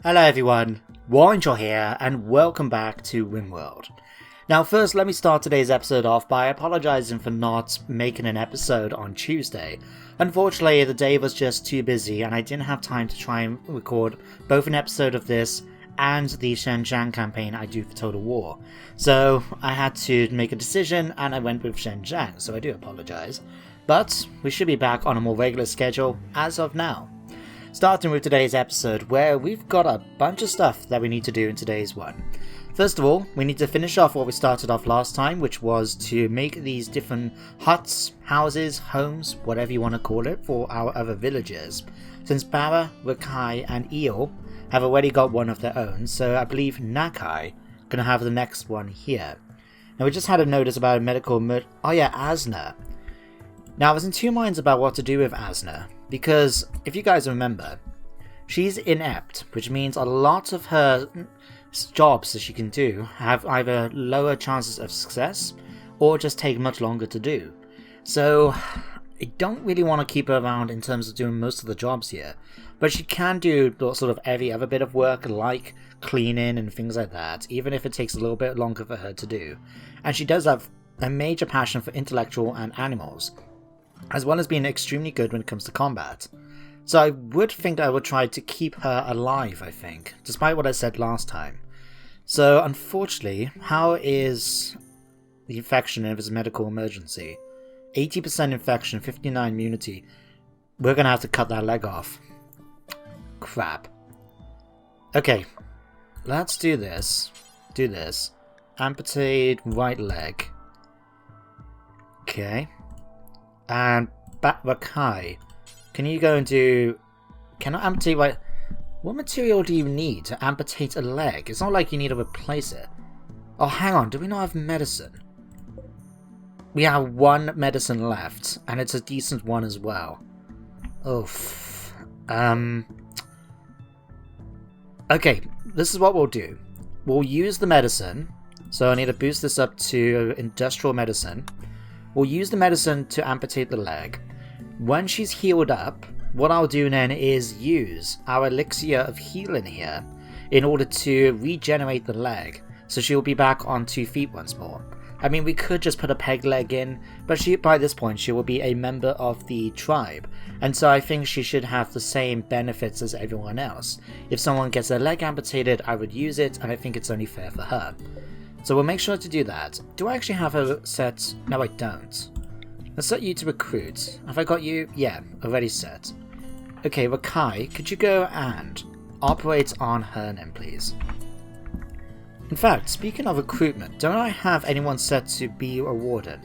Hello everyone, Warangel here, and welcome back to RimWorld. Now first, let me start today's episode off by apologizing for not making an episode on Tuesday. Unfortunately, the day was just too busy and I didn't have time to try and record both an episode of this and the Shenzhen campaign I do for Total War. So I had to make a decision and I went with Shenzhen, so I do apologize. But we should be back on a more regular schedule as of now. Starting with today's episode, where we've got a bunch of stuff that we need to do in today's one. First of all, we need to finish off what we started off last time, which was to make these different huts, houses, homes, whatever you want to call it, for our other villagers. Since Bara, Rakai, and Eel have already got one of their own, so I believe Nakai gonna have the next one here. Now we just had a notice about a medical Asna. Now I was in two minds about what to do with Asna, because if you guys remember, she's inept, which means a lot of her jobs that she can do have either lower chances of success or just take much longer to do. So I don't really want to keep her around in terms of doing most of the jobs here, but she can do sort of every other bit of work like cleaning and things like that, even if it takes a little bit longer for her to do. And she does have a major passion for intellectual and animals, as well as being extremely good when it comes to combat. So I would think I would try to keep her alive, I think, despite what I said last time. So unfortunately, how is the infection if it's a medical emergency? 80% infection, 59 immunity. We're gonna have to cut that leg off. Crap. Okay, let's do this. Do this. Amputate right leg. Okay. And Rakai, can you go and do... Cannot amputate right... What material do you need to amputate a leg? It's not like you need to replace it. Oh, hang on, do we not have medicine? We have one medicine left, and it's a decent one as well. Oof. Okay, this is what we'll do. We'll use the medicine. So I need to boost this up to industrial medicine. We'll use the medicine to amputate the leg. When she's healed up, what I'll do then is use our elixir of healing here in order to regenerate the leg, so she'll be back on 2 feet once more. I mean, we could just put a peg leg in, but by this point she will be a member of the tribe, and so I think she should have the same benefits as everyone else. If someone gets their leg amputated, I would use it, and I think it's only fair for her. So we'll make sure to do that. Do I actually have her set? No, I don't. Let's set you to recruit. Have I got you? Yeah, already set. Okay, Rakai, could you go and operate on her then, please? In fact, speaking of recruitment, don't I have anyone set to be a warden?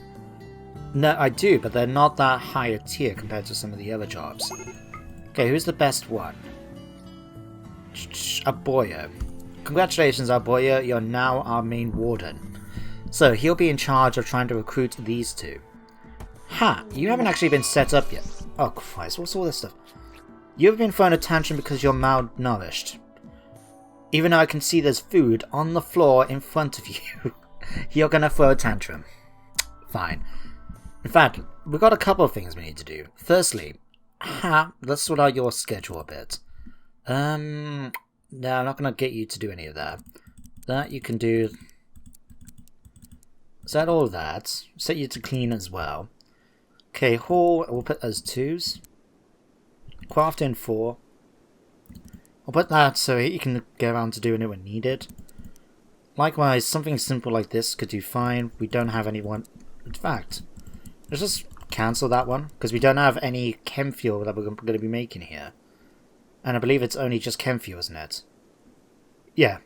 No, I do, but they're not that high a tier compared to some of the other jobs. Okay, who's the best one? Aboyo. Congratulations, Aboya, you're now our main warden. So, he'll be in charge of trying to recruit these two. Ha! You haven't actually been set up yet. Oh Christ, what's all this stuff? You've been throwing a tantrum because you're malnourished. Even though I can see there's food on the floor in front of you, you're gonna throw a tantrum. Fine. In fact, we've got a couple of things we need to do. Firstly, let's sort out your schedule a bit. No, I'm not going to get you to do any of that. That you can do. Set all of that. Set you to clean as well. Okay, haul, we'll put as 2s. Craft in 4. I'll put that so you can get around to doing it when needed. Likewise, something simple like this could do fine. We don't have anyone. In fact, let's just cancel that one, because we don't have any chem fuel that we're going to be making here. And I believe it's only just chem fuel, isn't it? Yeah.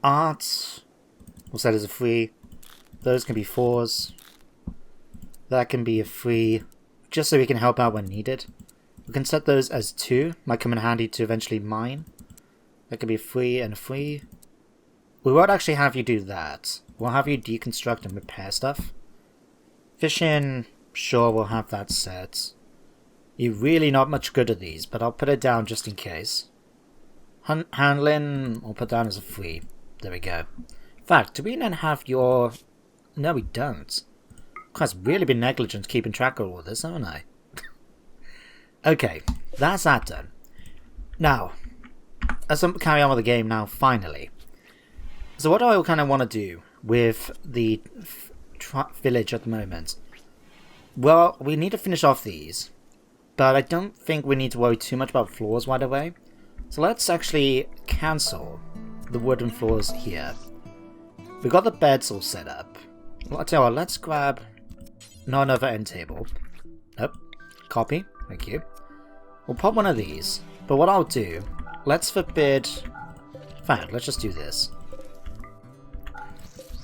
Art. We'll set as a 3. Those can be 4s. That can be a 3. Just so we can help out when needed. We can set those as 2. Might come in handy to eventually mine. That could be a 3 and a 3. We won't actually have you do that. We'll have you deconstruct and repair stuff. Fishing. Sure, we'll have that set. You're really not much good at these, but I'll put it down just in case. Handling, I'll put down as a 3. There we go. In fact, do we then have your... No, we don't. I've really been negligent keeping track of all this, haven't I? Okay, that's that done. Now, let's carry on with the game now, finally. So what do I kind of want to do with the village at the moment? Well, we need to finish off these, but I don't think we need to worry too much about floors right away. So let's actually cancel the wooden floors here. We've got the beds all set up. Well, I'll tell you what, let's grab not another end table. Nope. Copy. Thank you. We'll pop one of these, but what I'll do, let's forbid... Fine, let's just do this.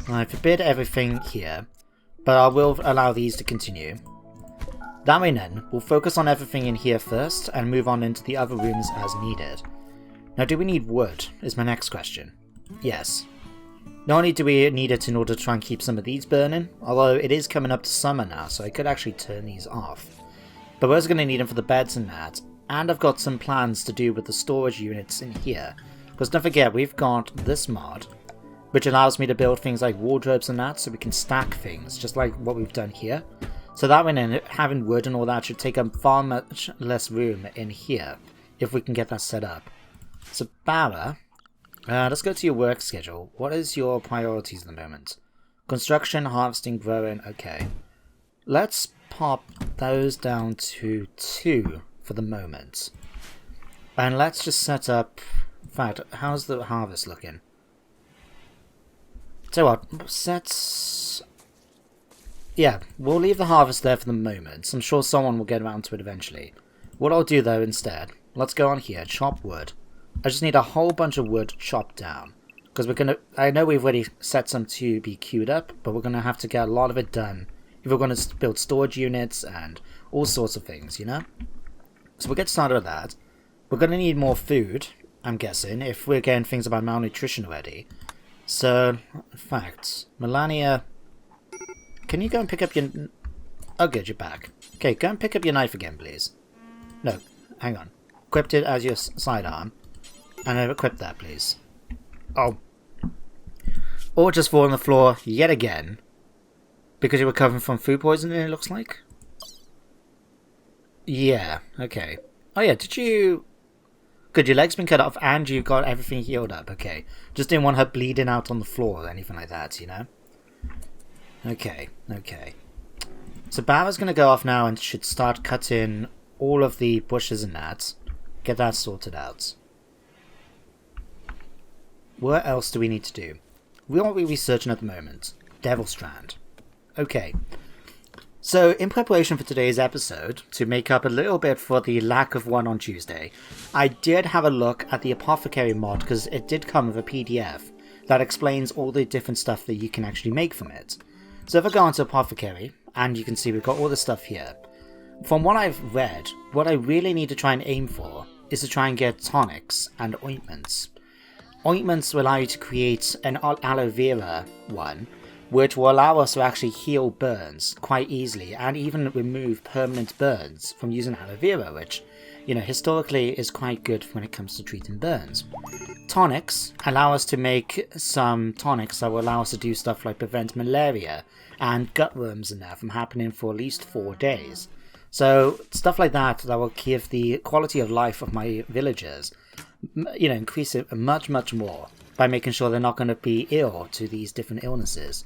I forbid everything here, but I will allow these to continue. That way then, we'll focus on everything in here first and move on into the other rooms as needed. Now, do we need wood, is my next question. Yes. Not only do we need it in order to try and keep some of these burning, although it is coming up to summer now, so I could actually turn these off. But we're also going to need them for the beds and that, and I've got some plans to do with the storage units in here. Because don't forget, we've got this mod, which allows me to build things like wardrobes and that, so we can stack things, just like what we've done here. So that way then, having wood and all that should take up far much less room in here, if we can get that set up. So Barra, let's go to your work schedule. What is your priorities at the moment? Construction, harvesting, growing, okay. Let's pop those down to 2 for the moment. And let's just set up... In fact, how's the harvest looking? So what, sets... Yeah, we'll leave the harvest there for the moment. I'm sure someone will get around to it eventually. What I'll do though instead, let's go on here, chop wood. I just need a whole bunch of wood chopped down. Because we're going to... I know we've already set some to be queued up, but we're going to have to get a lot of it done. If we're going to build storage units and all sorts of things, you know? So we'll get started with that. We're going to need more food, I'm guessing, if we're getting things about malnutrition already. So, in fact, Melania... Can you go and pick up your... Oh good, you're back. Okay, go and pick up your knife again, please. No, hang on. Equipped it as your sidearm. And equip that, please. Oh. Or just fall on the floor yet again. Because you're recovering from food poisoning, it looks like? Yeah, okay. Oh yeah, did you... Good, your leg's been cut off and you got everything healed up, okay. Just didn't want her bleeding out on the floor or anything like that, you know? Okay, okay. So Barra's going to go off now and should start cutting all of the bushes and that. Get that sorted out. What else do we need to do? What are we researching at the moment? Devil Strand. Okay. So, in preparation for today's episode, to make up a little bit for the lack of one on Tuesday, I did have a look at the Apothecary mod because it did come with a PDF that explains all the different stuff that you can actually make from it. So if I go onto Apothecary, and you can see we've got all this stuff here. From what I've read, what I really need to try and aim for is to try and get tonics and ointments. Ointments will allow you to create an aloe vera one, which will allow us to actually heal burns quite easily and even remove permanent burns from using aloe vera, which, you know, historically is quite good when it comes to treating burns. Tonics allow us to make some tonics that will allow us to do stuff like prevent malaria and gutworms in there from happening for at least 4 days. So stuff like that will give the quality of life of my villagers, you know, increase it much more by making sure they're not going to be ill to these different illnesses.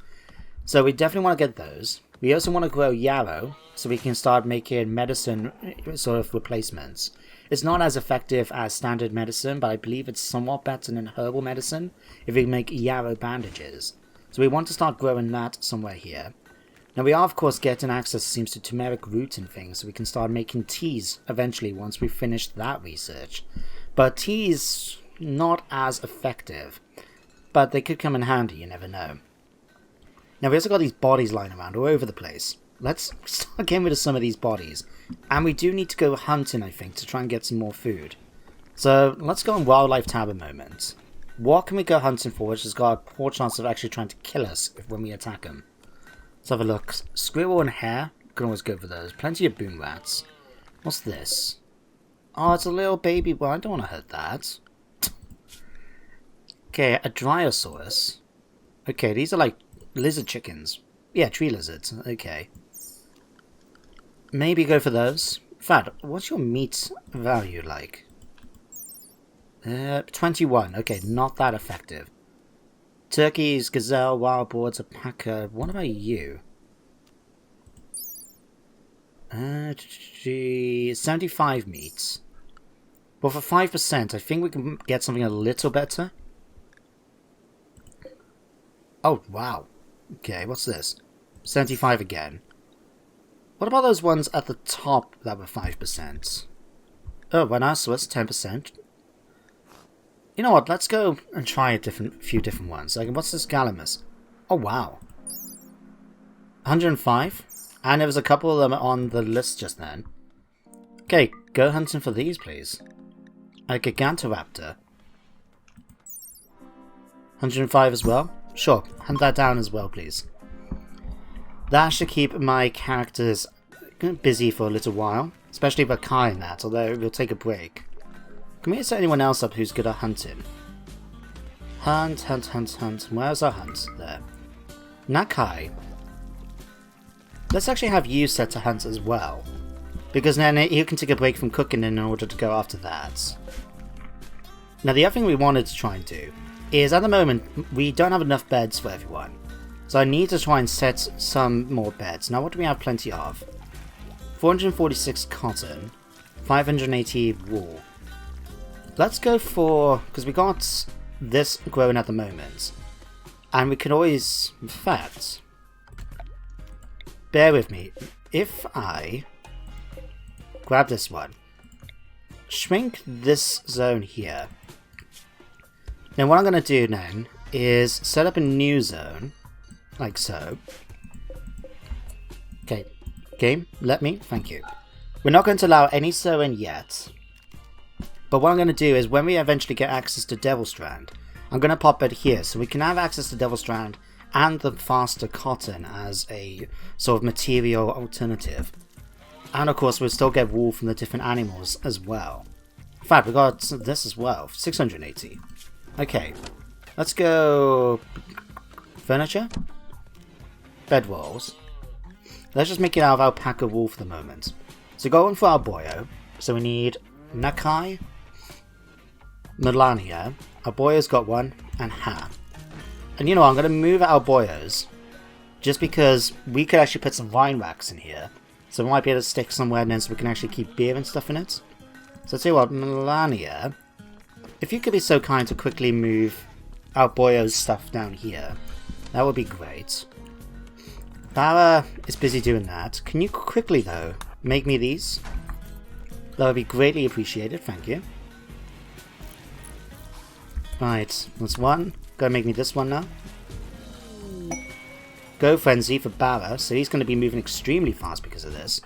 So we definitely want to get those. We also want to grow yarrow so we can start making medicine sort of replacements. It's not as effective as standard medicine, but I believe it's somewhat better than herbal medicine if we make yarrow bandages. So we want to start growing that somewhere here. Now we are of course getting access, it seems, to turmeric root and things, so we can start making teas eventually once we've finished that research. But teas, not as effective, but they could come in handy, you never know. Now we also got these bodies lying around all over the place. Let's start getting rid of some of these bodies. And we do need to go hunting, I think, to try and get some more food. So let's go on Wildlife Tab a moment. What can we go hunting for which has got a poor chance of actually trying to kill us when we attack them? Let's have a look. Squirrel and hare. Can always go for those. Plenty of boom rats. What's this? Oh, it's a little baby. Well, I don't want to hurt that. Okay, a Dinosaurs. Okay, these are like lizard chickens. Yeah, tree lizards. Okay. Maybe go for those. In fact, what's your meat value like? 21. Okay, not that effective. Turkeys, gazelle, wild boars, alpaca. What about you? 75 meat. Well, for 5%, I think we can get something a little better. Oh, wow. Okay, what's this? 75 again. What about those ones at the top that were 5%? Oh, rhinoceros, 10%. You know what, let's go and try few different ones. Like, what's this Gallimimus? Oh, wow. 105. And there was a couple of them on the list just then. Okay, go hunting for these, please. A Gigantoraptor. 105 as well. Sure, hunt that down as well, please. That should keep my characters busy for a little while. Especially by Kai and that, although we'll take a break. Can we set anyone else up who's good at hunting? Hunt, hunt, hunt, hunt. Where's our hunt? There. Nakai. Let's actually have you set to hunt as well. Because then you can take a break from cooking in order to go after that. Now the other thing we wanted to try and do is, at the moment, we don't have enough beds for everyone. So I need to try and set some more beds. Now what do we have plenty of? 446 cotton, 580 wool. Let's go for, because we got this growing at the moment, and we can always, in fact, bear with me, if I grab this one, shrink this zone here, then what I'm going to do then is set up a new zone, like so. Okay. Game, let me, thank you. We're not going to allow any sowing yet, but what I'm going to do is when we eventually get access to Devil Strand, I'm going to pop it here so we can have access to Devil Strand and the faster cotton as a sort of material alternative. And of course we'll still get wool from the different animals as well. In fact, we got this as well, 680. Okay, let's go furniture, bedrolls. Let's just make it out of alpaca wool for the moment. So going for our boyo. So we need Nakai, Melania. Our boyo's got one, and Ha. And you know what, I'm going to move our boyos just because we could actually put some vine wax in here. So we might be able to stick somewhere then so we can actually keep beer and stuff in it. So I'll tell you what, Melania, if you could be so kind to quickly move our boyo's stuff down here, that would be great. Barra is busy doing that. Can you quickly, though, make me these? That would be greatly appreciated, thank you. Right, that's one. Go make me this one now. Go Frenzy for Barra, so he's going to be moving extremely fast because of this.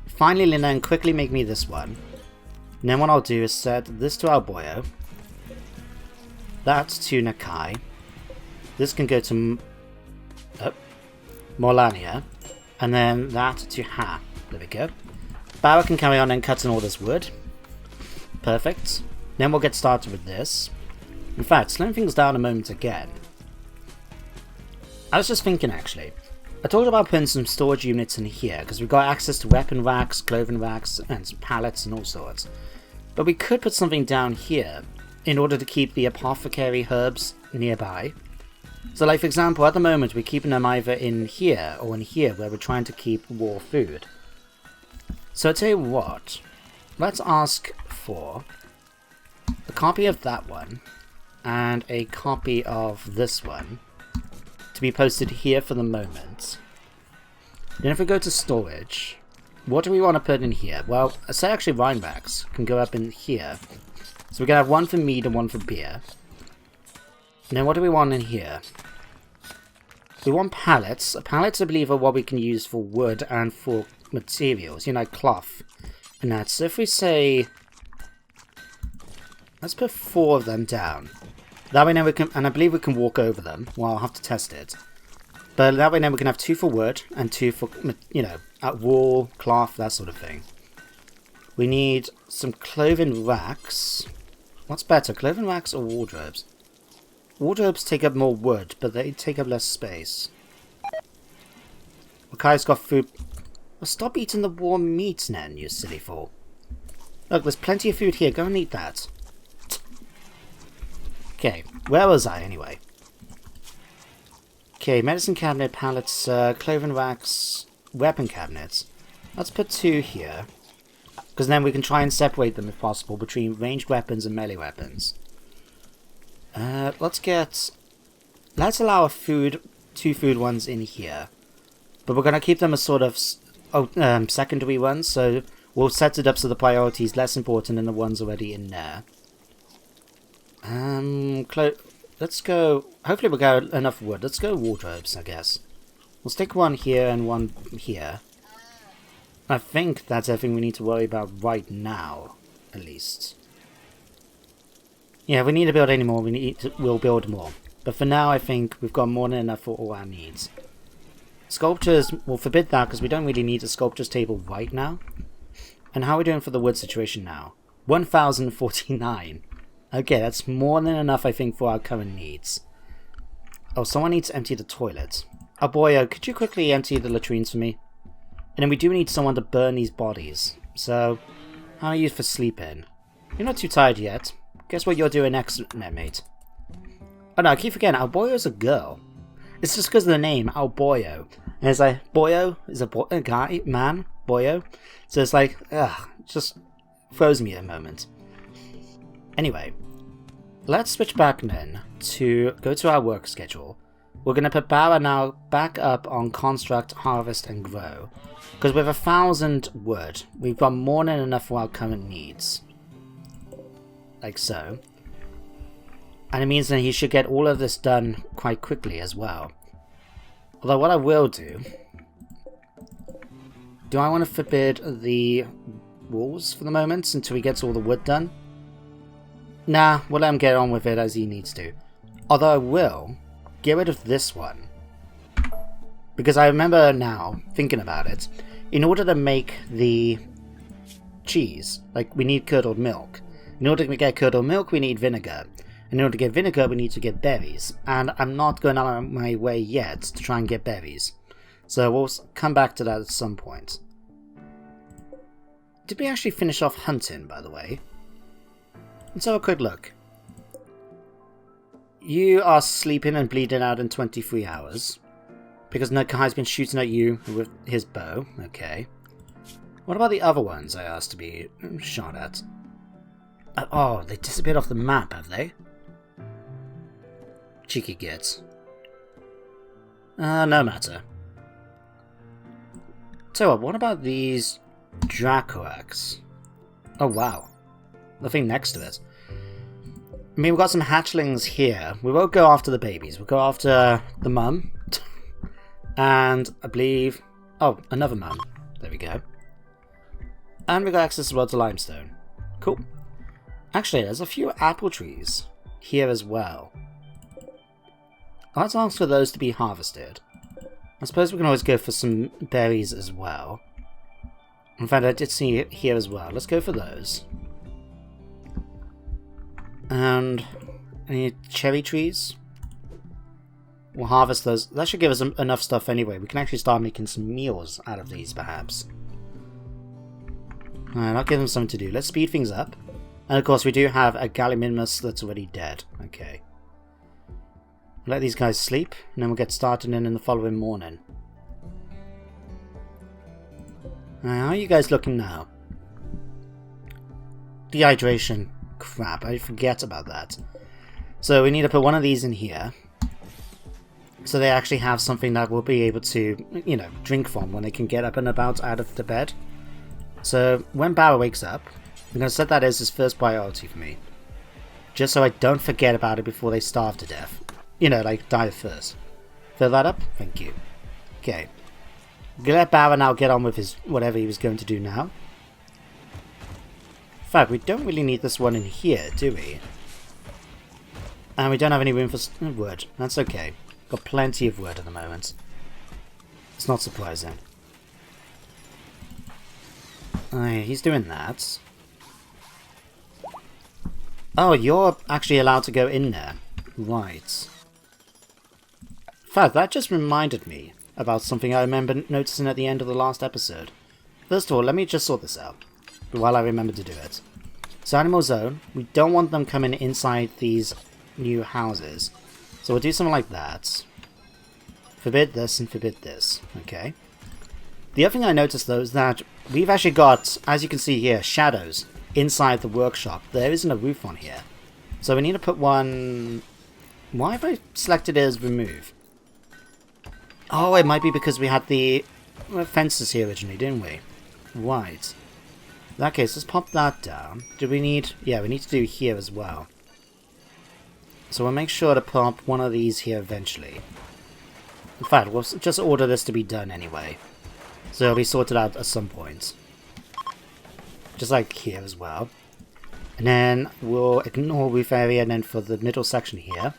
Finally, Linnen, quickly make me this one. And then what I'll do is set this to our boyo. That to Nakai. This can go to Morlania, and then that to Ha. There we go. Barra can carry on and cutting all this wood. Perfect. Then we'll get started with this. In fact, slowing things down a moment again. I was just thinking actually. I talked about putting some storage units in here because we've got access to weapon racks, clothing racks, and some pallets and all sorts. But we could put something down here in order to keep the apothecary herbs nearby. So like for example, at the moment we're keeping them either in here or in here where we're trying to keep raw food. So I'll tell you what, let's ask for a copy of that one and a copy of this one to be posted here for the moment. Then if we go to storage, what do we want to put in here? Well, I say actually Rhinebacks can go up in here. So we're going to have one for mead and one for beer. Now what do we want in here? We want pallets. Pallets I believe are what we can use for wood and for materials, you know, cloth and that. So if we say, let's put 4 of them down. That way now we can, and I believe we can walk over them. Well, I'll have to test it. But that way now we can have 2 for wood and 2 for, you know, wool, cloth, that sort of thing. We need some clothing racks. What's better, clothing racks or wardrobes? Wardrobes take up more wood, but they take up less space. Okai's got food. Well, stop eating the warm meat, Nen, you silly fool. Look, there's plenty of food here. Go and eat that. Okay, where was I anyway? Okay, medicine cabinet, pallets, clothing racks, weapon cabinets. Let's put 2 here. Because then we can try and separate them if possible between ranged weapons and melee weapons. Let's allow 2 food ones in here. But we're going to keep them as sort of secondary ones, so we'll set it up so the priority is less important than the ones already in there. Let's go... Hopefully we'll get enough wood. Let's go wardrobes, I guess. We'll stick 1 here and 1 here. I think that's everything we need to worry about right now, at least. Yeah, if we need to build any more, we'll build more. But for now, I think we've got more than enough for all our needs. Sculptures, we'll forbid that because we don't really need a sculptures table right now. And how are we doing for the wood situation now? 1,049. Okay, that's more than enough, I think, for our current needs. Oh, someone needs to empty the toilet. Oh boy, could you quickly empty the latrines for me? And then we do need someone to burn these bodies. So, how are you for sleeping? You're not too tired yet. Guess what you're doing next, mate? Oh no, I keep forgetting, Alboyo's a girl. It's just because of the name, Alboyo. And it's like, Boyo is a guy, man, Boyo. So it's like, ugh, it just throws me a moment. Anyway, let's switch back then to go to our work schedule. We're going to put Barra now back up on construct, harvest, and grow. Because with 1,000 wood, we've got more than enough for our current needs. Like so. And it means that he should get all of this done quite quickly as well. Although what I will do... Do I want to forbid the walls for the moment until he gets all the wood done? Nah, we'll let him get on with it as he needs to. Although I will get rid of this one. Because I remember now, thinking about it, in order to make the cheese, like we need curdled milk. In order to get curdled milk, we need vinegar. In order to get vinegar, we need to get berries. And I'm not going out of my way yet to try and get berries. So we'll come back to that at some point. Did we actually finish off hunting, by the way? Let's have a quick look. You are sleeping and bleeding out in 23 hours. Because Nakai's been shooting at you with his bow. Okay. What about the other ones I asked to be shot at? Oh, they disappeared off the map, have they? Cheeky gits. No matter. So what about these Dracoax? Oh wow. Nothing next to it. I mean, we've got some hatchlings here. We won't go after the babies. We'll go after the mum. And I believe... Oh, another mum. There we go. And we got access as well to limestone. Cool. Actually, there's a few apple trees here as well. Let's ask for those to be harvested. I suppose we can always go for some berries as well. In fact, I did see it here as well. Let's go for those. And any cherry trees? We'll harvest those. That should give us enough stuff anyway. We can actually start making some meals out of these, perhaps. Alright, I'll give them something to do. Let's speed things up. And of course, we do have a Gallimimus that's already dead. Okay. Let these guys sleep, and then we'll get started in the following morning. How are you guys looking now? Dehydration. Crap, I forget about that. So we need to put one of these in here. So they actually have something that we'll be able to, you know, drink from when they can get up and about out of the bed. So when Bauer wakes up, I'm going to set that as his first priority for me. Just so I don't forget about it before they starve to death. You know, like, die first. Fill that up? Thank you. Okay. I'm going to let Bauer now get on with his whatever he was going to do now. In fact, we don't really need this one in here, do we? And we don't have any room for wood. That's okay. Got plenty of wood at the moment. It's not surprising. He's doing that. Oh, you're actually allowed to go in there. Right. In fact, that just reminded me about something I remember noticing at the end of the last episode. First of all, let me just sort this out while I remember to do it. So, Animal Zone, we don't want them coming inside these new houses. So we'll do something like that. Forbid this and forbid this. Okay. The other thing I noticed though is that we've actually got, as you can see here, shadows inside the workshop. There isn't a roof on here. So we need to put one... Why have I selected it as remove? Oh, it might be because we had the fences here originally, didn't we? Right. In that case, let's pop that down. Do we need... Yeah, we need to do here as well. So we'll make sure to pop one of these here eventually. In fact, we'll just order this to be done anyway. So it'll be sorted out at some point. Just like here as well. And then we'll ignore roof area, and then for the middle section here.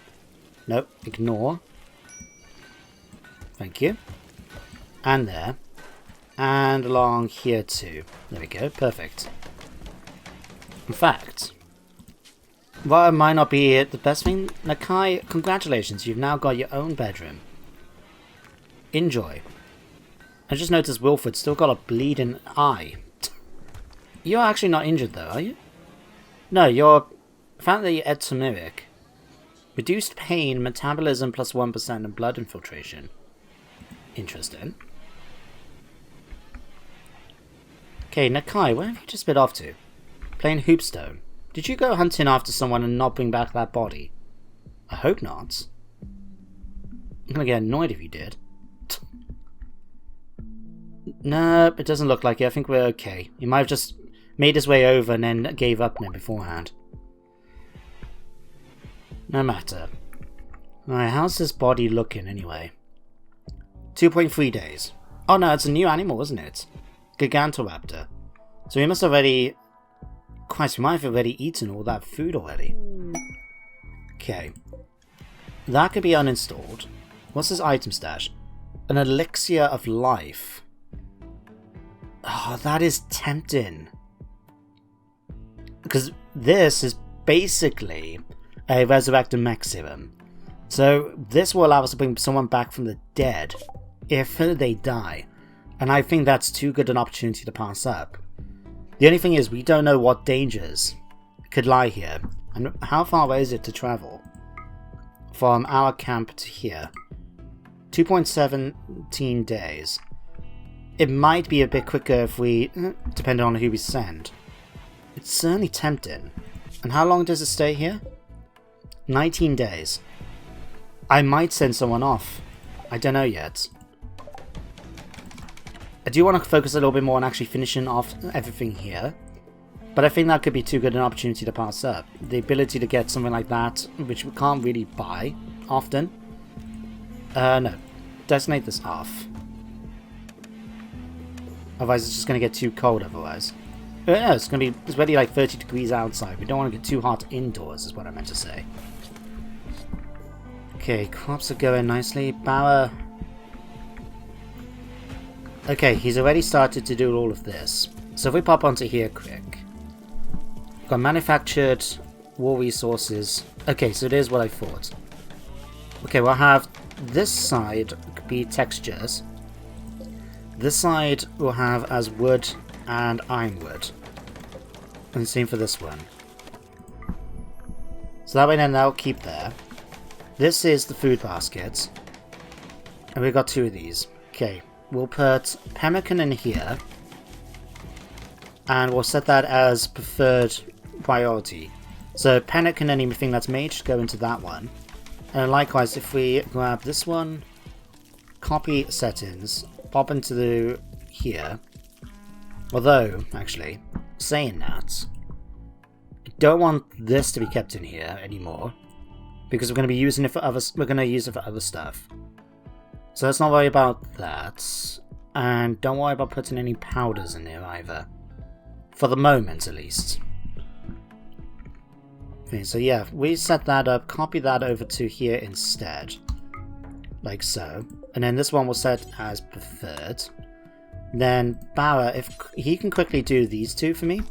Nope, ignore. Thank you. And there. And along here too. There we go, perfect. In fact, while it might not be the best thing, Nakai, congratulations, you've now got your own bedroom. Enjoy. I just noticed Wilfred's still got a bleeding eye. You're actually not injured though, are you? No, you're... Found that you ate turmeric. Reduced pain, metabolism plus 1% and blood infiltration. Interesting. Okay, Nakai, where have you just been off to? Playing Hoopstone. Did you go hunting after someone and not bring back that body? I hope not. I'm gonna get annoyed if you did. Nope, it doesn't look like it. I think we're okay. He might have just made his way over and then gave up now beforehand. No matter. Alright, how's this body looking anyway? 2.3 days. Oh no, it's a new animal, isn't it? Gigantoraptor. So we must have already... Christ, we might have already eaten all that food already. Okay. That could be uninstalled. What's this item stash? An elixir of life. Oh, that is tempting. Because this is basically a resurrected mech serum. So this will allow us to bring someone back from the dead if they die. And I think that's too good an opportunity to pass up. The only thing is we don't know what dangers could lie here. And how far away is it to travel? From our camp to here. 2.17 days. It might be a bit quicker if we... depending on who we send. It's certainly tempting. And how long does it stay here? 19 days. I might send someone off. I don't know yet. I do want to focus a little bit more on actually finishing off everything here. But I think that could be too good an opportunity to pass up. The ability to get something like that, which we can't really buy often. No. Designate this off. Otherwise it's just going to get too cold otherwise. No, it's already like 30 degrees outside. We don't want to get too hot indoors is what I meant to say. Okay, crops are going nicely. Bauer... Okay, he's already started to do all of this. So if we pop onto here quick. We've got manufactured war resources. Okay, so it is what I thought. Okay, we'll have this side be textures. This side we'll have as wood and ironwood. And same for this one. So that way then that'll keep there. This is the food basket. And we've got two of these. Okay, we'll put pemmican in here. And we'll set that as preferred priority. So pemmican and anything that's made should go into that one. And likewise, if we grab this one, copy settings, pop into the here. Although, actually, saying that, I don't want this to be kept in here anymore because we're going to be using it for other. We're going to use it for other stuff. So let's not worry about that, and don't worry about putting any powders in there either, for the moment at least. Okay, so yeah, we set that up. Copy that over to here instead, like so, and then this one will set as preferred. Then Bauer, if he can quickly do these two for me,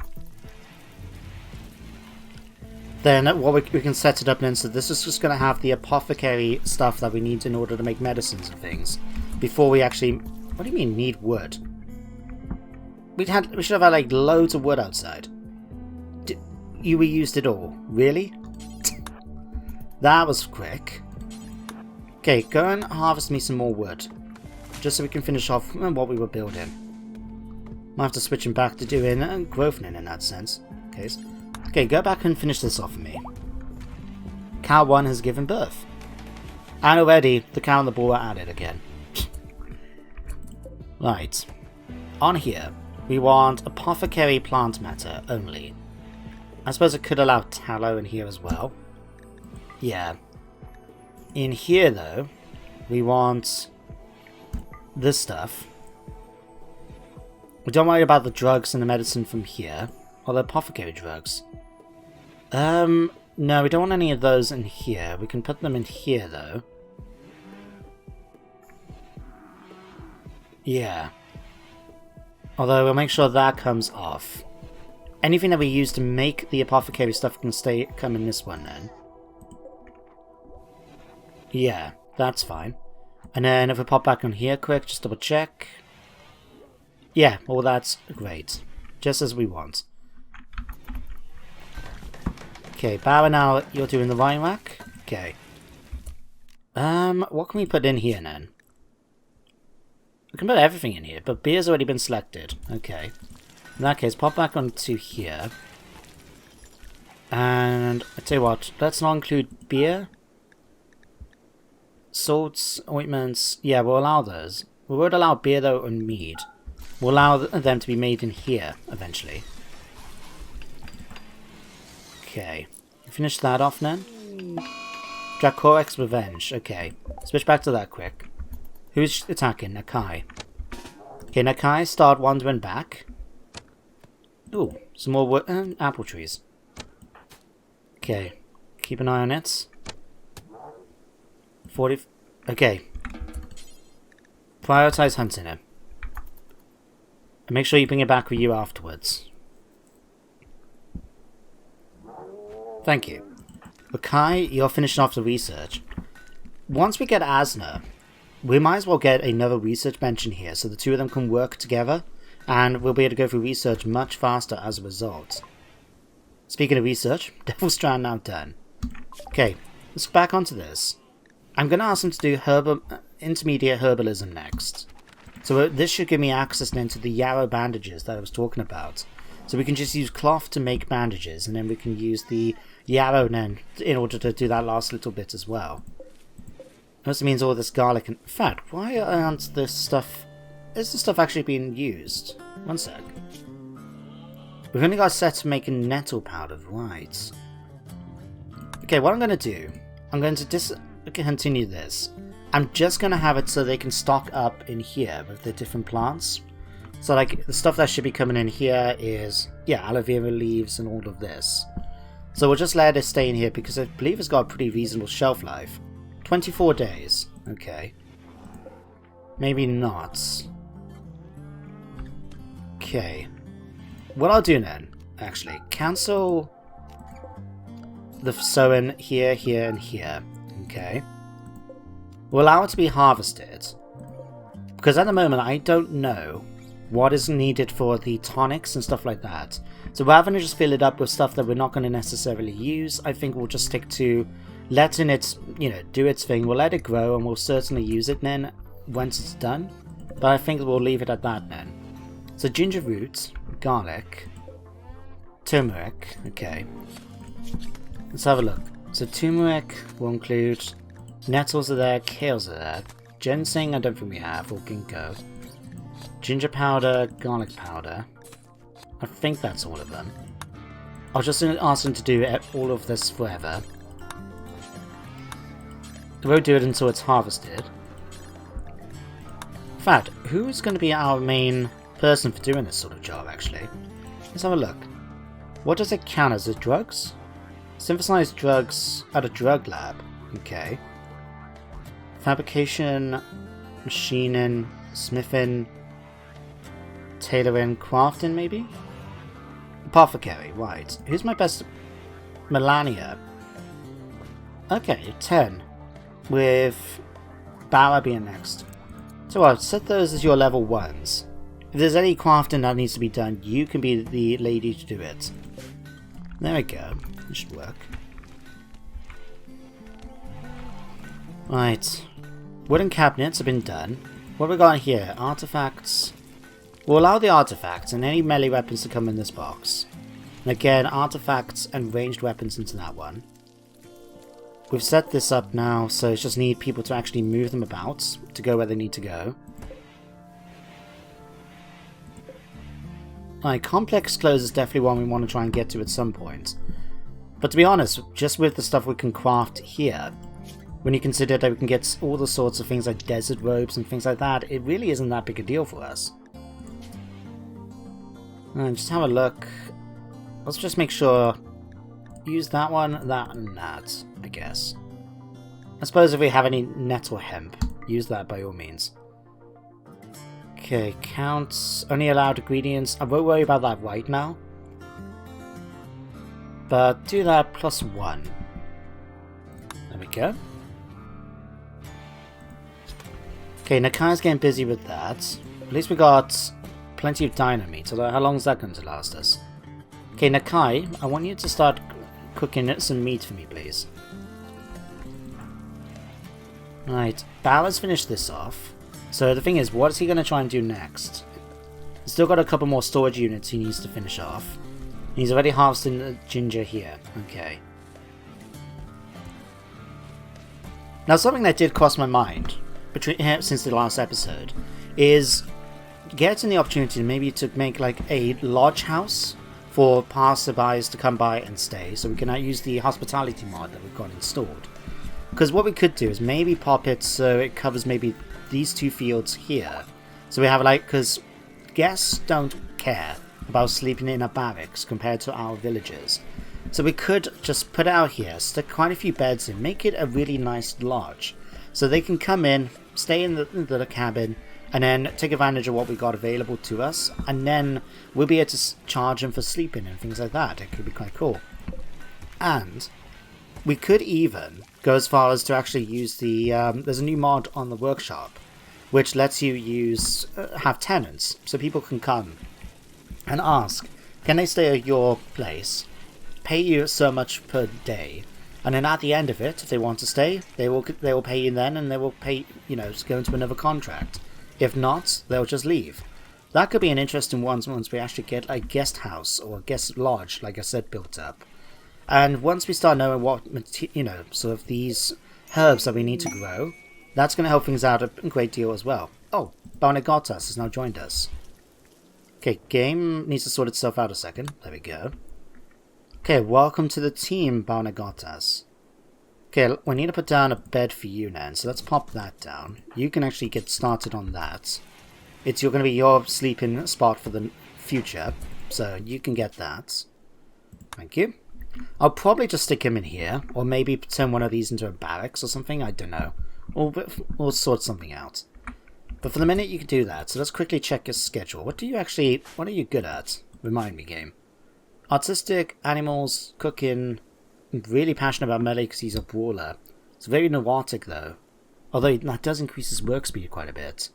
then what we can set it up then. So this is just going to have the apothecary stuff that we need in order to make medicines and things. Before we actually, what do you mean need wood? We should have had like loads of wood outside. We used it all, really? That was quick. Okay, go and harvest me some more wood. Just so we can finish off what we were building. Might have to switch him back to doing growth in that sense. Okay, go back and finish this off for me. Cow 1 has given birth. And already, the cow and the bull are at it again. Right. On here, we want apothecary plant matter only. I suppose it could allow tallow in here as well. Yeah. In here, though, we want this stuff. We don't worry about the drugs and the medicine from here. Or the apothecary drugs. No, we don't want any of those in here. We can put them in here, though. Yeah. Although we'll make sure that comes off. Anything that we use to make the apothecary stuff can come in this one then. Yeah, that's fine. And then if we pop back on here quick, just double check. Yeah, well that's great. Just as we want. Okay, Barra, now you're doing the vine rack. Okay. What can we put in here then? We can put everything in here, but beer's already been selected. Okay. In that case, pop back onto here. And I tell you what, let's not include beer. Salts, ointments, yeah, we'll allow those. We won't allow beer though and mead. We'll allow them to be made in here eventually. Okay. Finish that off then. Dracorex Revenge. Okay. Switch back to that quick. Who's attacking? Nakai. Okay, Nakai, start wandering back. Ooh, some more wood, apple trees. Okay, keep an eye on it. 40... Okay. Prioritize hunting him. And make sure you bring it back with you afterwards. Thank you. Nakai, you're finishing off the research. Once we get Asna, we might as well get another research bench in here so the two of them can work together and we'll be able to go through research much faster as a result. Speaking of research, Devil's Strand now done. Okay, let's back onto this. I'm going to ask them to do intermediate herbalism next. So this should give me access then to the yarrow bandages that I was talking about. So we can just use cloth to make bandages and then we can use the yarrow then in order to do that last little bit as well. Also means all this garlic and... In fact, why aren't this stuff... Is this stuff actually being used? One sec. We've only got set to making nettle powder, right. Okay, what I'm going to do... I'm going to continue this. I'm just going to have it so they can stock up in here with the different plants. So like, the stuff that should be coming in here is... Yeah, aloe vera leaves and all of this. So we'll just let it stay in here because I believe it's got a pretty reasonable shelf life. 24 days. Okay. Maybe not. Okay. What I'll do then, actually, cancel the sowing here, here, and here. Okay. We'll allow it to be harvested. Because at the moment, I don't know what is needed for the tonics and stuff like that. So rather than just fill it up with stuff that we're not going to necessarily use, I think we'll just stick to letting it, do its thing. We'll let it grow and we'll certainly use it then once it's done. But I think we'll leave it at that then. So ginger root, garlic, turmeric, okay. Let's have a look. So turmeric will include nettles are there, kales are there. Ginseng I don't think we have, or ginkgo. Ginger powder, garlic powder. I think that's all of them. I'll just ask them to do all of this forever. I won't do it until it's harvested. In fact, who's going to be our main person for doing this sort of job, actually? Let's have a look. What does it count as? Drugs? Synthesized drugs at a drug lab. Okay. Fabrication, machining, smithing, tailoring, crafting, maybe? Apothecary, right. Who's my best? Melania. Okay, 10. With Barra being next. So I'll set those as your level 1s. If there's any crafting that needs to be done, you can be the lady to do it. There we go. It should work. Right. Wooden cabinets have been done. What have we got here? Artifacts. We'll allow the artifacts and any melee weapons to come in this box. And again, artifacts and ranged weapons into that one. We've set this up now, so it's just need people to actually move them about to go where they need to go. Right, complex clothes is definitely one we want to try and get to at some point. But to be honest, just with the stuff we can craft here, when you consider that we can get all the sorts of things like desert robes and things like that, it really isn't that big a deal for us. And just have a look. Let's just make sure. Use that one, that, and that, I guess. I suppose if we have any net or hemp, use that by all means. Okay, counts. Only allowed ingredients. I won't worry about that right now. But do that +1. There we go. Okay, Nakai's getting busy with that. At least we got plenty of dino meat, although how long is that going to last us? Okay, Nakai, I want you to start cooking some meat for me, please. Right, Bauer's finished this off. So the thing is, what is he going to try and do next? He's still got a couple more storage units he needs to finish off. He's already harvesting the ginger here. Okay. Now something that did cross my mind since the last episode is getting the opportunity maybe to make like a lodge house for passerbys to come by and stay, so we can now use the hospitality mod that we've got installed. Because what we could do is maybe pop it so it covers maybe these two fields here. So we have like, because guests don't care about sleeping in a barracks compared to our villagers. So we could just put it out here, stick quite a few beds in, make it a really nice lodge. So they can come in, stay in the cabin, and then take advantage of what we got available to us, and then we'll be able to charge them for sleeping and things like that. It could be quite cool. And we could even go as far as to actually use the there's a new mod on the workshop which lets you use have tenants, so people can come and ask, can they stay at your place, pay you so much per day, and then at the end of it, if they want to stay, they will pay you then, and they will pay, you know, go into another contract. If not, they'll just leave. That could be an interesting one once we actually get a guest house or a guest lodge, like I said, built up. And once we start knowing what, you know, sort of these herbs that we need to grow, that's going to help things out a great deal as well. Oh, Banished has now joined us. Okay, game needs to sort itself out a second. There we go. Okay, welcome to the team, Banished. Okay, we need to put down a bed for you then, so let's pop that down. You can actually get started on that. It's going to be your sleeping spot for the future, so you can get that. Thank you. I'll probably just stick him in here, or maybe turn one of these into a barracks or something, I don't know. We'll sort something out. But for the minute you can do that, so let's quickly check your schedule. What are you good at? Remind me, game. Artistic, animals, cooking. I'm really passionate about melee because he's a brawler. It's very neurotic though. Although that does increase his work speed quite a bit.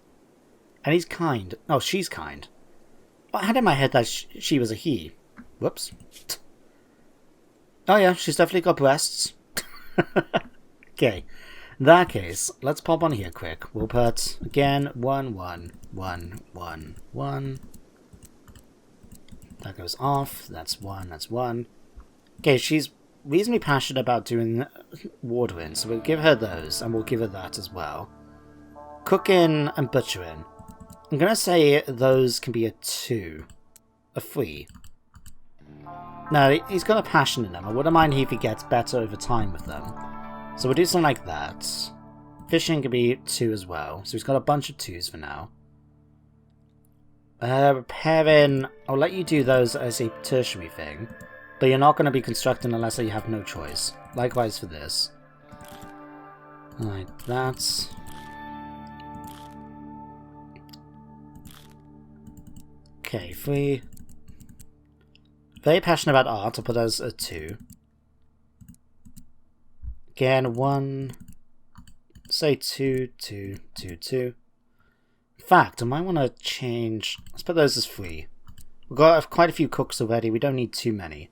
And he's kind. Oh, she's kind. I had in my head that she was a he. Whoops. Oh yeah, she's definitely got breasts. Okay. In that case, let's pop on here quick. We'll put, again, 1, 1, 1, 1, 1. That goes off. That's 1, that's 1. Okay, she's reasonably passionate about doing watering, so we'll give her those, and we'll give her that as well. Cooking and butchering. I'm going to say those can be a 2. A 3. No, he's got a passion in them. I wouldn't mind if he gets better over time with them. So we'll do something like that. Fishing can be 2 as well. So he's got a bunch of 2s for now. Repairing, I'll let you do those as a tertiary thing. But you're not going to be constructing unless you have no choice. Likewise for this. Alright, that's... Okay, 3. Very passionate about art, I'll put as a 2. Again, 1, say 2, 2, 2, 2. In fact, I might want to change, let's put those as 3. We've got quite a few cooks already, we don't need too many.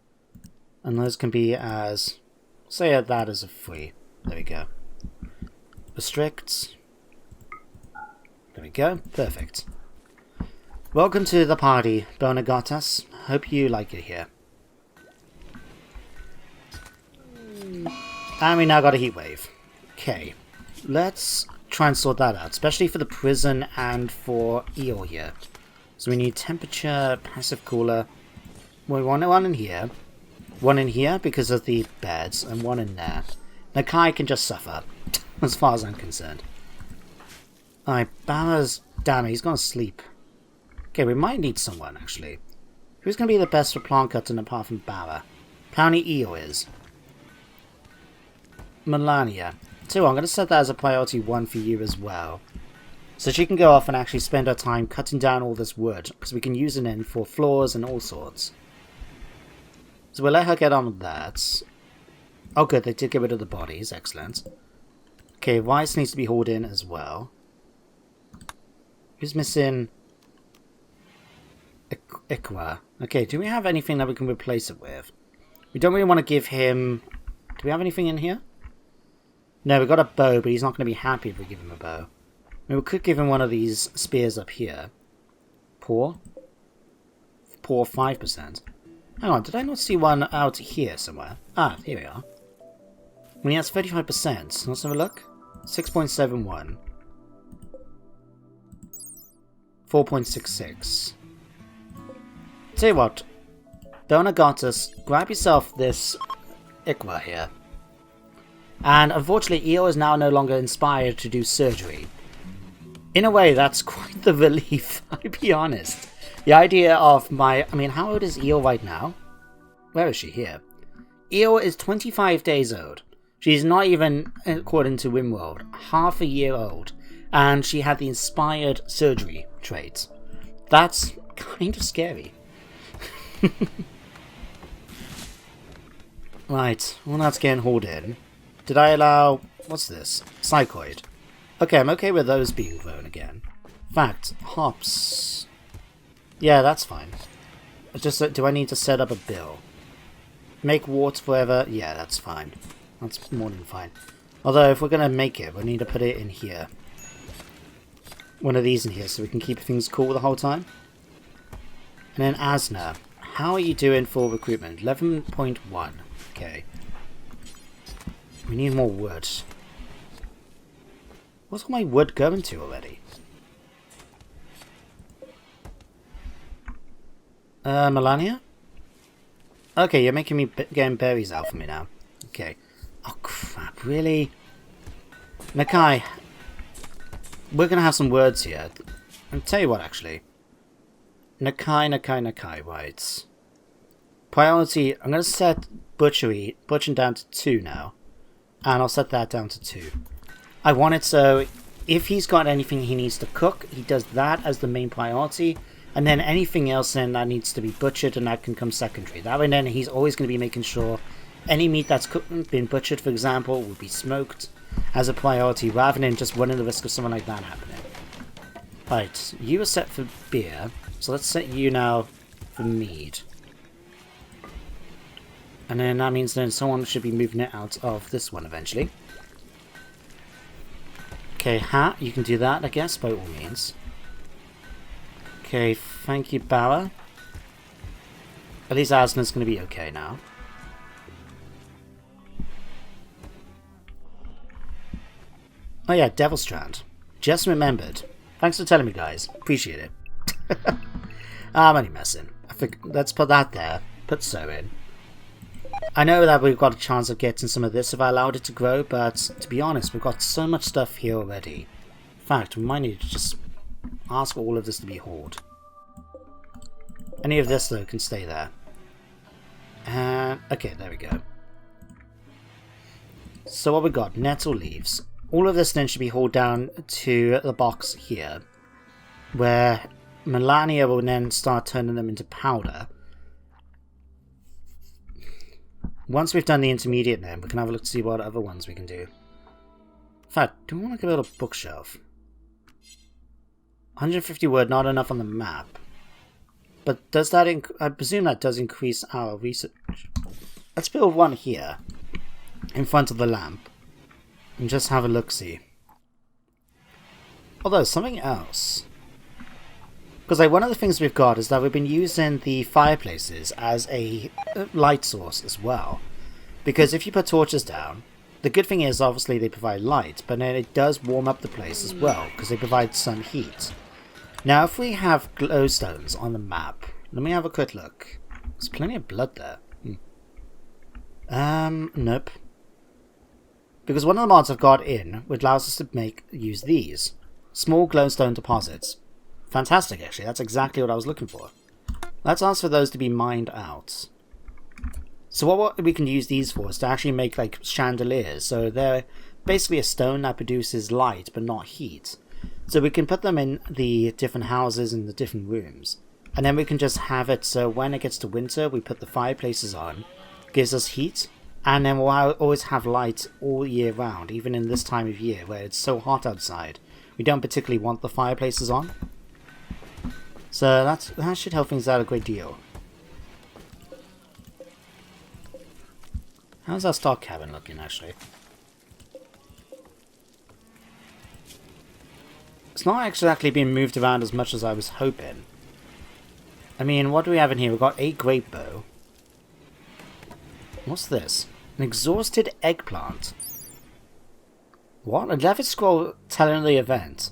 And those can be as, say that as a 3. There we go. Restrict. There we go. Perfect. Welcome to the party, Bonagotas. Hope you like it here. And we now got a heat wave. Okay. Let's try and sort that out, especially for the prison and for Eel here. So we need temperature, passive cooler. We want one in here. One in here because of the beds, and one in there. Nakai can just suffer, as far as I'm concerned. Alright, Bauer's... Damn it, he's gonna sleep. Okay, we might need someone, actually. Who's gonna be the best for plant cutting apart from Bauer? County Eel is. Melania. So I'm gonna set that as a priority 1 for you as well. So she can go off and actually spend her time cutting down all this wood, because we can use it in for floors and all sorts. So we'll let her get on with that. Oh good, they did get rid of the bodies, excellent. Okay, rice needs to be hauled in as well. Who's missing? Ikwa. Okay, do we have anything that we can replace it with? We don't really want to give him... Do we have anything in here? No, we got a bow, but he's not going to be happy if we give him a bow. I mean, we could give him one of these spears up here. Poor? Poor 5%. Hang on, did I not see one out here somewhere? Ah, here we are. When he has 35%, let's have a look. 6.71. 4.66. Tell you what, Donagotus, grab yourself this Ikwa here. And unfortunately, Eel is now no longer inspired to do surgery. In a way, that's quite the relief, I'll be honest. The idea of my... I mean, how old is Eel right now? Where is she? Here. Eel is 25 days old. She's not even, according to RimWorld, half a year old. And she had the inspired surgery trait. That's kind of scary. Right, well that's getting hauled in. Did I allow... what's this? Psychoid. Okay, I'm okay with those being grown again. In fact, hops... yeah, that's fine. Just, do I need to set up a bill? Make warts forever? Yeah, that's fine. That's more than fine. Although, if we're going to make it, we need to put it in here. One of these in here, so we can keep things cool the whole time. And then Asna. How are you doing for recruitment? 11.1. Okay. We need more wood. What's all my wood going to already? Melania? Okay, you're making me getting berries out for me now. Okay. Oh crap, really? Nakai, we're gonna have some words here. I'll tell you what, actually. Nakai, right. Priority, I'm gonna set butchering down to 2 now. And I'll set that down to 2. I want it so if he's got anything he needs to cook, he does that as the main priority. And then anything else then that needs to be butchered, and that can come secondary. That way then he's always going to be making sure any meat that's been butchered, for example, will be smoked as a priority, rather than just running the risk of something like that happening. Right, you are set for beer, so let's set you now for mead. And then that means then someone should be moving it out of this one eventually. Okay, hat, you can do that, I guess, by all means. Okay, thank you, Bauer. At least Asna's going to be okay now. Oh yeah, Devil Strand. Just remembered. Thanks for telling me, guys. Appreciate it. I'm only messing. I think let's put that there. Put so in. I know that we've got a chance of getting some of this if I allowed it to grow, but to be honest, we've got so much stuff here already. In fact, we might need to just ask for all of this to be hauled. Any of this, though, can stay there. And, okay, there we go. So what we got? Nettle leaves. All of this then should be hauled down to the box here, where Melania will then start turning them into powder. Once we've done the intermediate then, we can have a look to see what other ones we can do. In fact, do we want to build a bookshelf? 150 wood, not enough on the map. But does that I presume that does increase our research. Let's build one here, in front of the lamp, and just have a look-see. Although, something else. Because like one of the things we've got is that we've been using the fireplaces as a light source as well. Because if you put torches down, the good thing is obviously they provide light, but then it does warm up the place as well, because they provide some heat. Now if we have glowstones on the map, let me have a quick look. There's plenty of blood there. Nope. Because one of the mods I've got in would allow us to use these. Small glowstone deposits. Fantastic, actually. That's exactly what I was looking for. Let's ask for those to be mined out. So what we can use these for is to actually make like chandeliers. So they're basically a stone that produces light but not heat. So we can put them in the different houses and the different rooms. And then we can just have it so when it gets to winter, we put the fireplaces on. Gives us heat. And then we'll always have light all year round, even in this time of year where it's so hot outside. We don't particularly want the fireplaces on. So that should help things out a great deal. How's our stock cabin looking, actually? It's not exactly being moved around as much as I was hoping. I mean, what do we have in here? We've got a great bow. What's this? An exhausted eggplant. What? A Levitt scroll telling the event.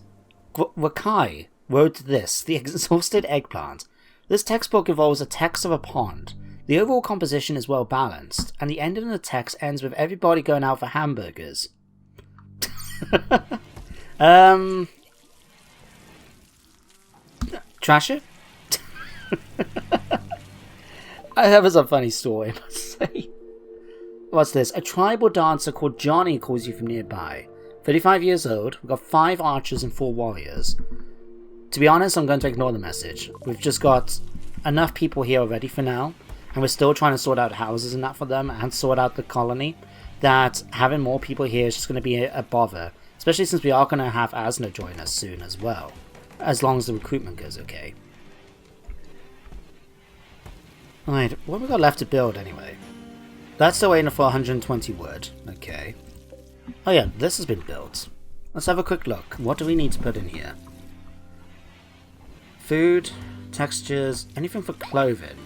Wakai wrote this, the exhausted eggplant. This textbook involves a text of a pond. The overall composition is well balanced, and the ending of the text ends with everybody going out for hamburgers. Trash it? That was a funny story, I must say. What's this? A tribal dancer called Johnny calls you from nearby. 35 years old, we've got 5 archers and 4 warriors. To be honest, I'm going to ignore the message. We've just got enough people here already for now, and we're still trying to sort out houses and that for them, and sort out the colony, that having more people here is just going to be a bother. Especially since we are going to have Asna join us soon as well. As long as the recruitment goes okay. Alright, what have we got left to build anyway? That's still waiting for 120 wood. Okay. Oh yeah, this has been built. Let's have a quick look. What do we need to put in here? Food, textures, anything for clothing.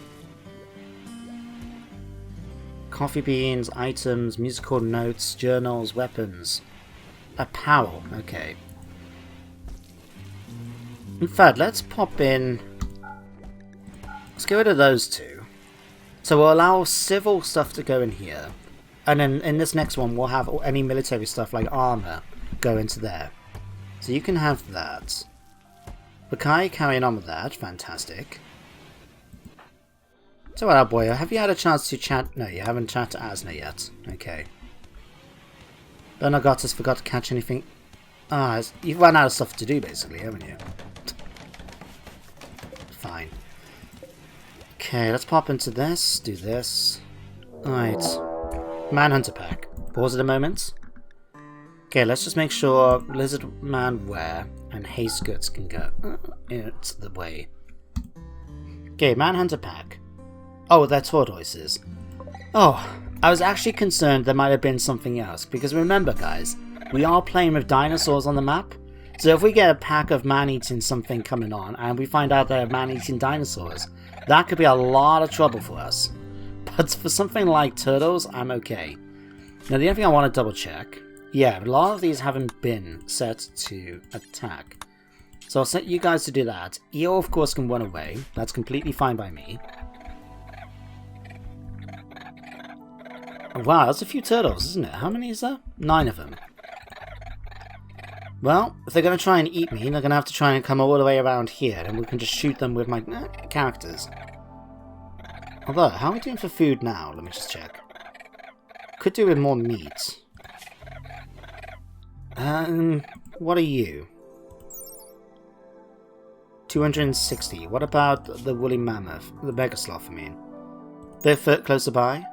Coffee beans, items, musical notes, journals, weapons. Apparel, okay. In fact, let's pop in... Let's get rid of those two. So we'll allow civil stuff to go in here. And then in this next one, we'll have any military stuff like armor go into there. So you can have that. Bakai carrying on with that. Fantastic. So well, boy, have you had a chance to chat? No, you haven't chatted to Asna yet. Okay. Bernagotus forgot to catch anything. Ah, you've run out of stuff to do basically, haven't you? Fine. Okay, let's pop into this, do this. Alright. Manhunter pack. Pause it a moment. Okay, let's just make sure lizardman wear and haste goods can go. It's the way. Okay, Manhunter pack. Oh, they're tortoises. Oh, I was actually concerned there might have been something else, because remember guys, we are playing with dinosaurs on the map, so if we get a pack of man-eating something coming on, and we find out they're man-eating dinosaurs, that could be a lot of trouble for us. But for something like turtles, I'm okay. Now the only thing I want to double check, yeah, a lot of these haven't been set to attack. So I'll set you guys to do that. Eo of course can run away, that's completely fine by me. Wow, that's a few turtles, isn't it? How many is there? 9 of them. Well, if they're going to try and eat me, they're going to have to try and come all the way around here, and we can just shoot them with my characters. Although, how are we doing for food now? Let me just check. Could do with more meat. What are you? 260. What about the woolly mammoth? The megasloth, I mean. They're closer by?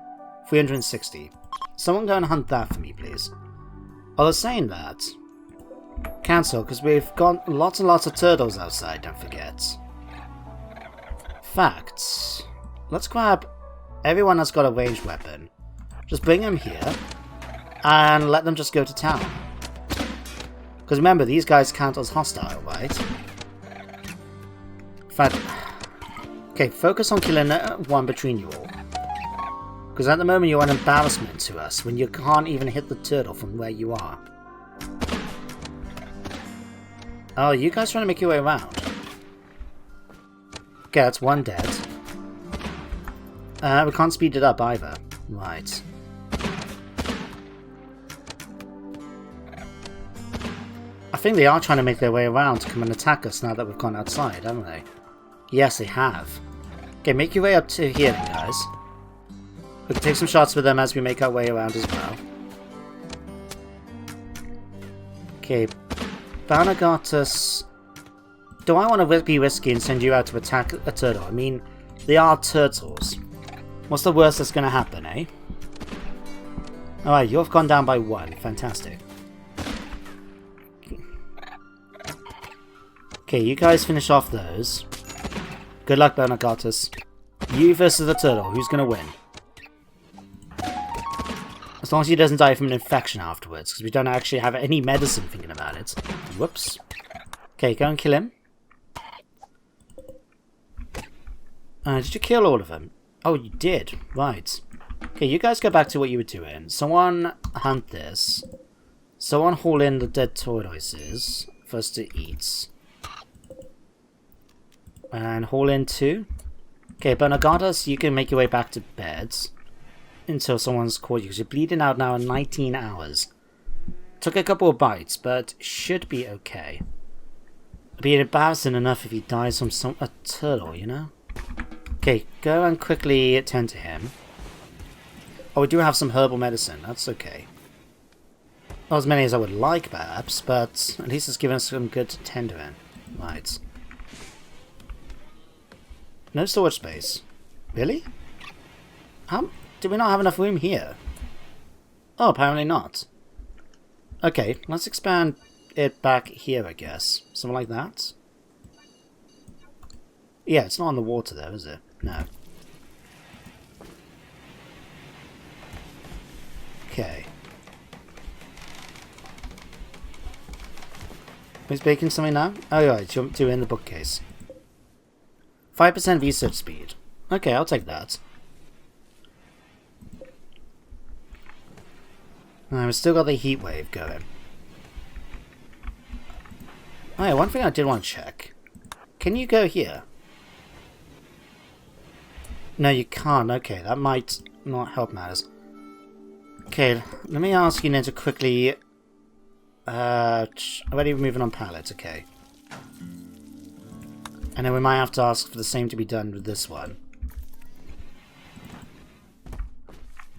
360. Someone go and hunt that for me, please. Although saying that, cancel, because we've got lots and lots of turtles outside, don't forget. Facts. Let's grab everyone that's got a ranged weapon. Just bring them here, and let them just go to town. Because remember, these guys count as hostile, right? In fact... Okay, focus on killing one between you all. Because at the moment you're an embarrassment to us when you can't even hit the turtle from where you are. Oh, you guys trying to make your way around? Okay, that's one dead. We can't speed it up either. Right. I think they are trying to make their way around to come and attack us now that we've gone outside, haven't they? Yes, they have. Okay, make your way up to here then, guys. We can take some shots with them as we make our way around as well. Okay, Banished. Do I want to be risky and send you out to attack a turtle? I mean, they are turtles. What's the worst that's going to happen, eh? Alright, you've gone down by 1. Fantastic. Okay, you guys finish off those. Good luck, Banished. You versus the turtle. Who's going to win? As long as he doesn't die from an infection afterwards, because we don't actually have any medicine thinking about it. Whoops. Okay, go and kill him. Did you kill all of them? Oh, you did. Right. Okay, you guys go back to what you were doing. Someone hunt this. Someone haul in the dead tortoises for us to eat. And haul in 2. Okay, Banished, you can make your way back to bed. Until someone's caught you, because you're bleeding out now in 19 hours. Took a couple of bites, but should be okay. It'd be embarrassing enough if he dies from a turtle, you know? Okay, go and quickly attend to him. Oh, we do have some herbal medicine, that's okay. Not as many as I would like, perhaps, but at least it's given us some good tendering. Right. No storage space. Really? How... Do we not have enough room here? Oh, apparently not. Okay, let's expand it back here, I guess. Something like that. Yeah, it's not on the water though, is it? No. Okay. Who's baking something now? Oh, right, jump to in the bookcase. 5% research speed. Okay, I'll take that. We've still got the heat wave going. Oh yeah, one thing I did want to check. Can you go here? No, you can't. Okay, that might not help matters. Okay, let me ask you now to quickly... already moving on pallets, okay. And then we might have to ask for the same to be done with this one.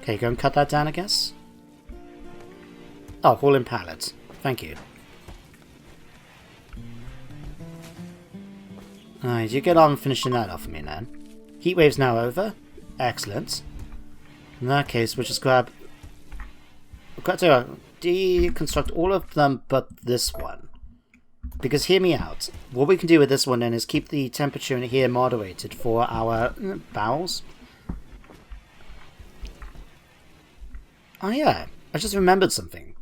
Okay, go and cut that down, I guess. Oh, haul in pallets. Thank you. Alright, you get on finishing that off for me then. Heatwave's now over. Excellent. In that case, we'll just grab... We've got to deconstruct all of them but this one. Because hear me out. What we can do with this one then is keep the temperature in here moderated for our bowels. Oh yeah, I just remembered something.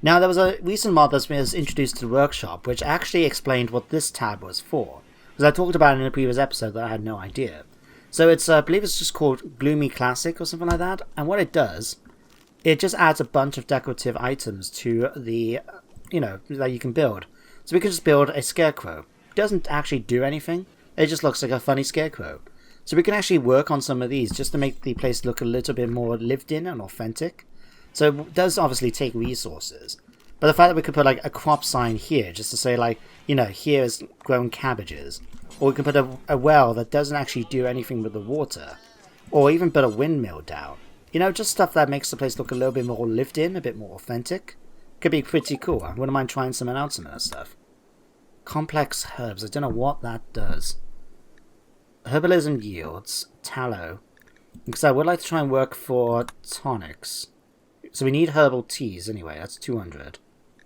Now, there was a recent mod that was introduced to the workshop, which actually explained what this tab was for. Because I talked about it in a previous episode that I had no idea. So it's, I believe it's just called Gloomy Classic or something like that. And what it does, it just adds a bunch of decorative items to the, that you can build. So we can just build a scarecrow. It doesn't actually do anything. It just looks like a funny scarecrow. So we can actually work on some of these just to make the place look a little bit more lived in and authentic. So it does obviously take resources. But the fact that we could put like a crop sign here, just to say like, here is grown cabbages. Or we can put a well that doesn't actually do anything with the water. Or even put a windmill down. Just stuff that makes the place look a little bit more lived in, a bit more authentic. Could be pretty cool. I wouldn't mind trying some out some of that stuff. Complex herbs. I don't know what that does. Herbalism yields. Tallow. Because I would like to try and work for tonics. So we need herbal teas anyway, that's 200.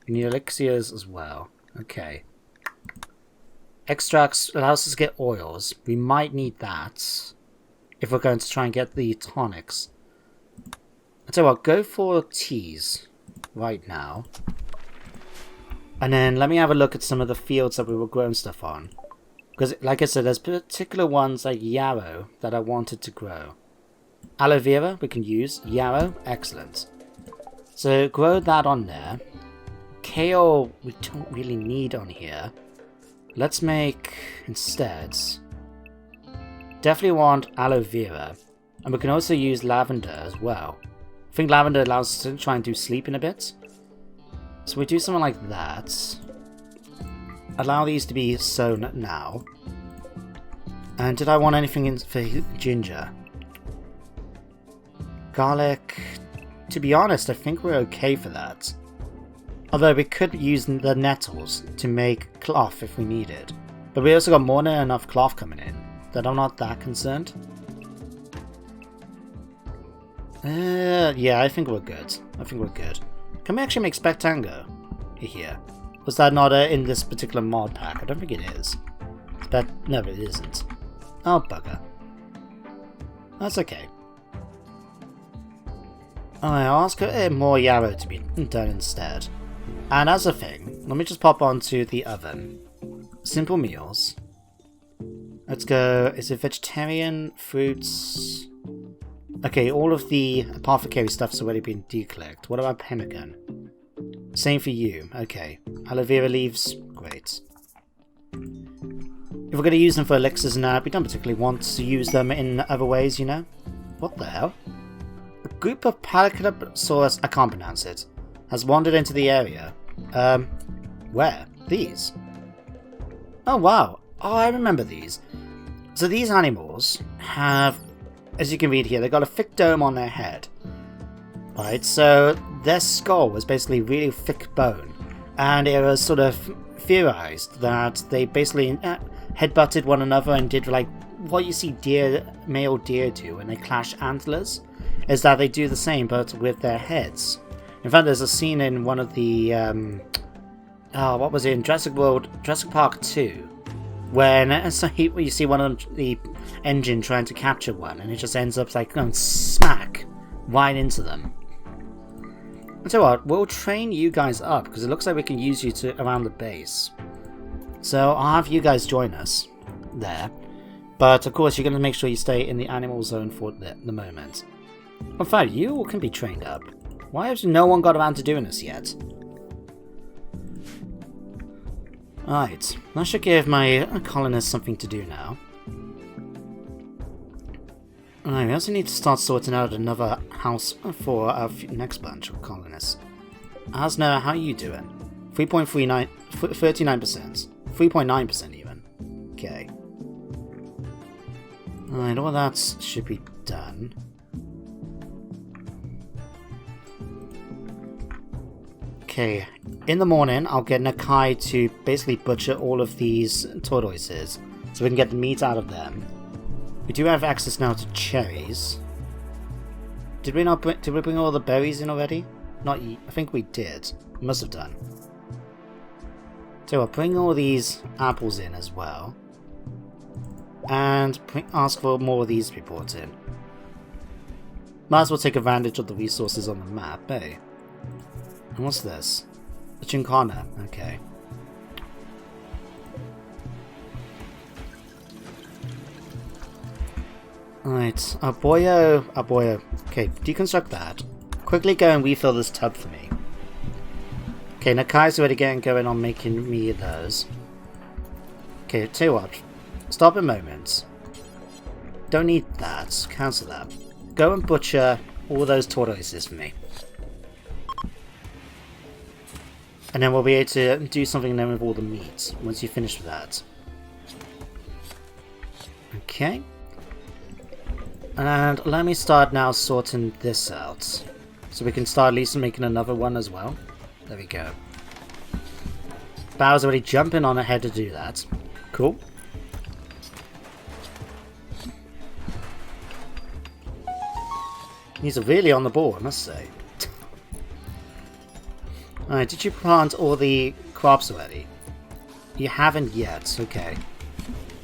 We need elixirs as well. Okay. Extracts allows us to get oils. We might need that if we're going to try and get the tonics. I'll tell you what, go for teas right now. And then let me have a look at some of the fields that we were growing stuff on. Because, like I said, there's particular ones like yarrow that I wanted to grow. Aloe vera we can use. Yarrow, excellent. So grow that on there. Kale we don't really need on here. Let's make instead. Definitely want aloe vera. And we can also use lavender as well. I think lavender allows us to try and do sleeping a bit. So we do something like that. Allow these to be sown now. And did I want anything in for ginger? Garlic. To be honest, I think we're okay for that. Although we could use the nettles to make cloth if we needed. But we also got more than enough cloth coming in that I'm not that concerned. Yeah, I think we're good. I think we're good. Can we actually make Spectango here? Was that not in this particular mod pack? I don't think it is. No, it isn't. Oh, bugger. That's okay. I'll ask more yarrow to be done instead. And as a thing, let me just pop onto the oven. Simple meals. Let's go. Is it vegetarian? Fruits? Okay, all of the apothecary stuff's already been declicked. What about pemmican? Same for you. Okay. Aloe vera leaves. Great. If we're going to use them for elixirs now, we don't particularly want to use them in other ways, you know? What the hell? A group of Palacosaurus, I can't pronounce it, has wandered into the area. Where? These? Oh, wow. Oh, I remember these. So these animals have, as you can read here, they've got a thick dome on their head. Right, so their skull was basically really thick bone. And it was sort of theorized that they basically headbutted one another and did like what you see male deer do when they clash antlers. Is that they do the same but with their heads. In fact, there's a scene in one of the what was it, in Jurassic Park 2, when you see one of the engine trying to capture one, and it just ends up like going smack right into them. I tell you what, we'll train you guys up because it looks like we can use you around the base. So I'll have you guys join us there, but of course you're going to make sure you stay in the animal zone for the moment. In fact, you can be trained up. Why has no one got around to doing this yet? Alright, that should give my colonists something to do now. Alright, we also need to start sorting out another house for our next bunch of colonists. Asna, how are you doing? 3.39, 39%. 3.9% even. Okay. Alright, all that should be done. Okay, in the morning I'll get Nakai to basically butcher all of these tortoises so we can get the meat out of them. We do have access now to cherries. Did we bring all the berries in already? Not yet. I think we did. We must have done. So I'll bring all these apples in as well. And ask for more of these to be brought in. Might as well take advantage of the resources on the map, eh? And what's this? A Chincana, okay. Alright, Arboyo. Okay, deconstruct that. Quickly go and refill this tub for me. Okay, Nakai's already getting going on making me those. Okay, tell you what. Stop a moment. Don't need that. Cancel that. Go and butcher all those tortoises for me. And then we'll be able to do something then with all the meat once you finish with that. Okay. And let me start now sorting this out. So we can start at least making another one as well. There we go. Bow's already jumping on ahead to do that. Cool. He's really on the ball, I must say. Alright, did you plant all the crops already? You haven't yet, okay.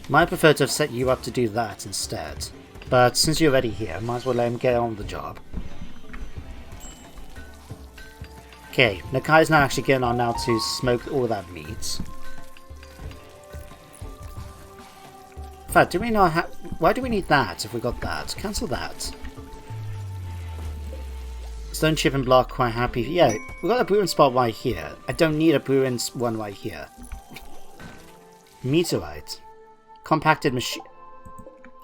Might prefer to have set you up to do that instead. But since you're already here, might as well let him get on with the job. Okay, Nakai's now actually getting on now to smoke all that meat. In fact, do we not have... Why do we need that if we got that? Cancel that. Stone chip and block, quite happy. Yeah, we got a brewing spot right here. I don't need a brewing one right here. Meteorite. Compacted machine.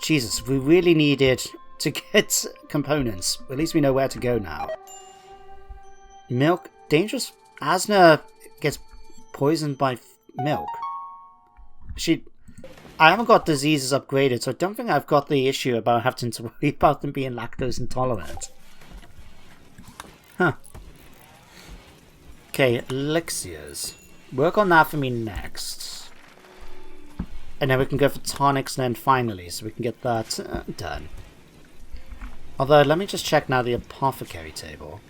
Jesus, we really needed to get components. At least we know where to go now. Milk. Dangerous. Asna gets poisoned by milk. I haven't got diseases upgraded, so I don't think I've got the issue about having to worry about them being lactose intolerant. Huh. Okay, elixirs. Work on that for me next. And then we can go for tonics and then finally, so we can get that done. Although, let me just check now the apothecary table.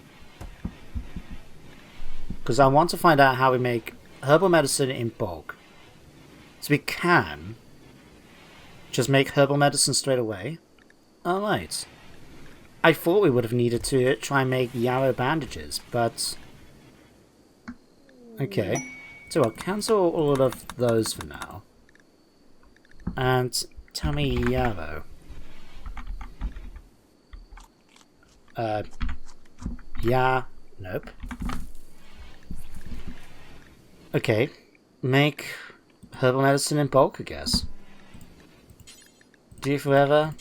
Because I want to find out how we make herbal medicine in bulk. So we can just make herbal medicine straight away. Alright. I thought we would have needed to try and make yarrow bandages, but... Okay. So I'll cancel all of those for now. And tell me yarrow. Yeah. Nope. Okay. Make herbal medicine in bulk, I guess. Do forever.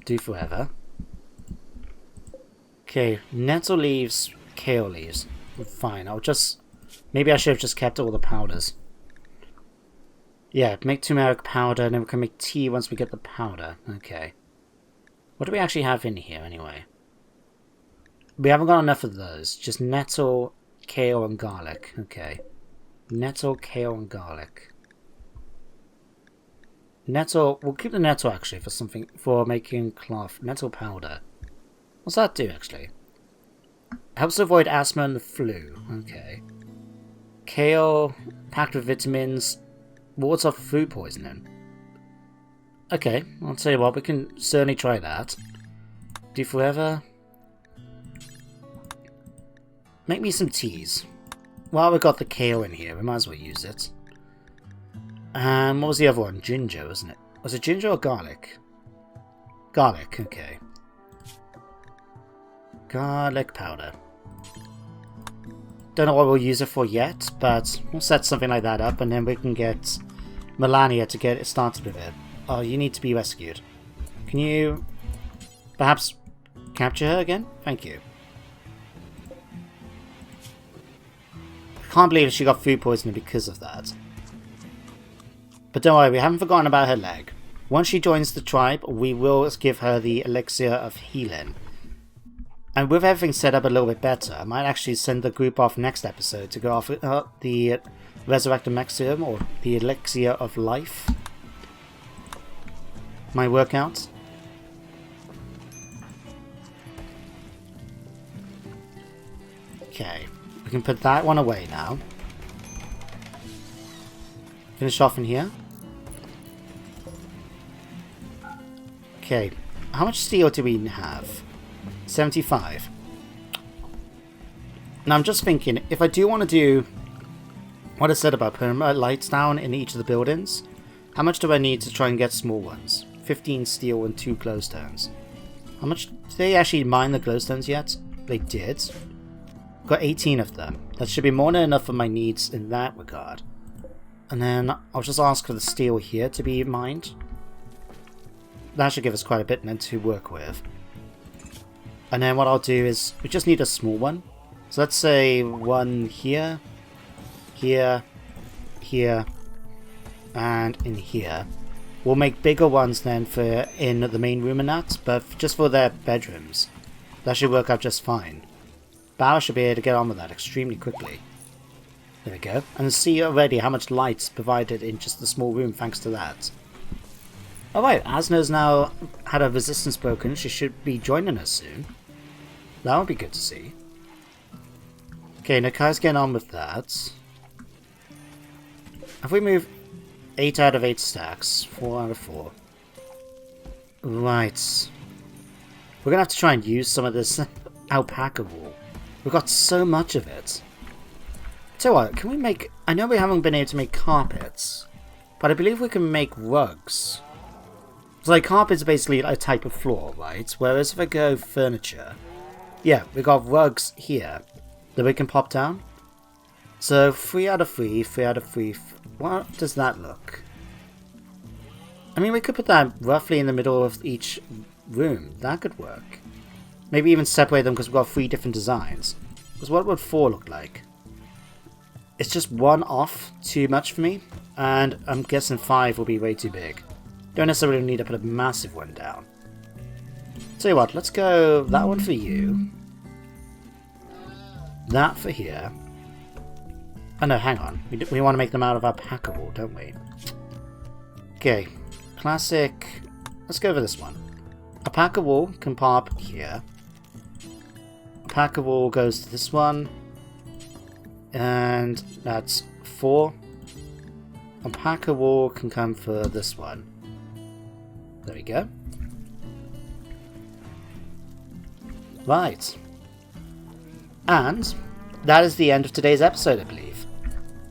Do forever. Okay, nettle leaves, kale leaves. Fine, I'll just... Maybe I should have just kept all the powders. Yeah, make turmeric powder, and then we can make tea once we get the powder. Okay. What do we actually have in here, anyway? We haven't got enough of those. Just nettle, kale, and garlic. Okay. Nettle, kale, and garlic. Nettle... We'll keep the nettle, actually, for something... For making cloth. Nettle powder. What's that do, actually? Helps avoid asthma and the flu. Okay. Kale, packed with vitamins, wards off food poisoning. Okay, I'll tell you what, we can certainly try that. Do forever. Make me some teas. While we've got the kale in here, we might as well use it. And what was the other one? Ginger, wasn't it? Was it ginger or garlic? Garlic, okay. Garlic powder. Don't know what we'll use it for yet, but we'll set something like that up and then we can get Melania to get it started with it. Oh, you need to be rescued. Can you perhaps capture her again? Thank you. I can't believe she got food poisoning because of that. But don't worry, we haven't forgotten about her leg. Once she joins the tribe, we will give her the elixir of healing. And with everything set up a little bit better, I might actually send the group off next episode to go off the Resurrected Maximum, or the Elixir of Life. My workout. Okay, we can put that one away now. Finish off in here. Okay, how much steel do we have? 75. Now I'm just thinking, if I do want to do what I said about putting lights down in each of the buildings, how much do I need to try and get small ones? 15 steel and 2 glowstones. How much did they actually mine the glowstones yet? They did. Got 18 of them. That should be more than enough for my needs in that regard. And then I'll just ask for the steel here to be mined. That should give us quite a bit then to work with. And then what I'll do is, we just need a small one. So let's say one here, here, here, and in here. We'll make bigger ones then for in the main room and that, but just for their bedrooms. That should work out just fine. Bao should be able to get on with that extremely quickly. There we go. And see already how much light's provided in just the small room thanks to that. Alright, Asna's now had her resistance broken. She should be joining us soon. That would be good to see. Okay, Nakai's getting on with that. Have we moved 8 out of 8 stacks? 4 out of 4. Right. We're going to have to try and use some of this alpaca wool. We've got so much of it. So what, can we make... I know we haven't been able to make carpets, but I believe we can make rugs. So like carpets are basically a type of floor, right? Whereas if I go furniture... Yeah, we got rugs here that we can pop down. So 3 out of 3, 3 out of 3... What does that look? I mean, we could put that roughly in the middle of each room. That could work. Maybe even separate them because we've got 3 different designs. Because what would 4 look like? It's just 1 off too much for me. And I'm guessing 5 will be way too big. Don't necessarily need to put a massive one down. Tell you what, let's go that one for you. That for here. Oh no, hang on. We want to make them out of alpaca wool, don't we? Okay. Classic. Let's go for this one. Alpaca wool can pop here. Alpaca wool goes to this one. And that's 4. Alpaca wool can come for this one. There we go. Right. And that is the end of today's episode, I believe.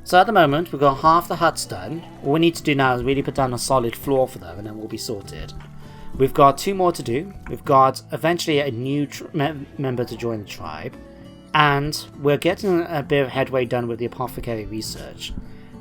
So at the moment, we've got half the huts done. All we need to do now is really put down a solid floor for them, and then we'll be sorted. We've got 2 more to do. We've got eventually a new member to join the tribe. And we're getting a bit of headway done with the apothecary research.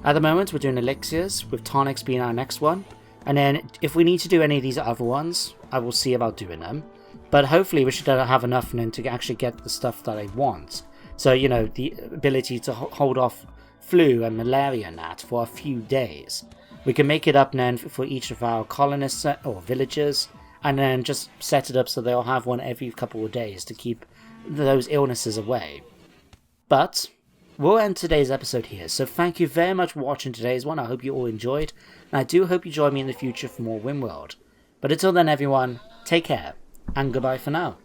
At the moment, we're doing elixirs, with tonics being our next one. And then, if we need to do any of these other ones, I will see about doing them. But hopefully we should have enough then to actually get the stuff that I want. So, you know, the ability to hold off flu and malaria and that for a few days. We can make it up then for each of our colonists or villagers, and then just set it up so they'll have one every couple of days to keep those illnesses away. But we'll end today's episode here, so thank you very much for watching today's one. I hope you all enjoyed, and I do hope you join me in the future for more RimWorld. But until then everyone, take care, and goodbye for now.